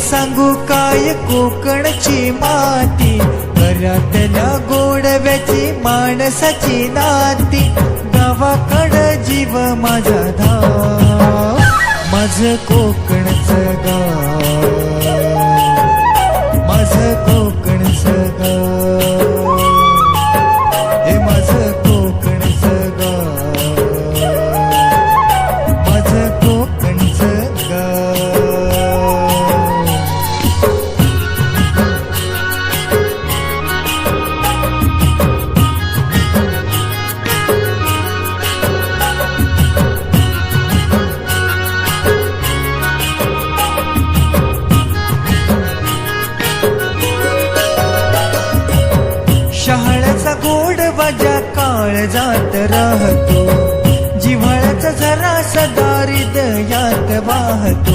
सांगू काय कोकणची माती, घरातल्या गोडव्याची माणसाची नाती, गावाकडं जीव माझा धाव, माझं कोकणचं गाव, माझं कोकणचं गाव, हे माझं कोकणचं गाव, माझं कोकणचं गाव. शहाळ्याचा गोड वाजा काळजात राहतो, जिव्हाळ्याचा झरा सदा हृदयात वाहतो.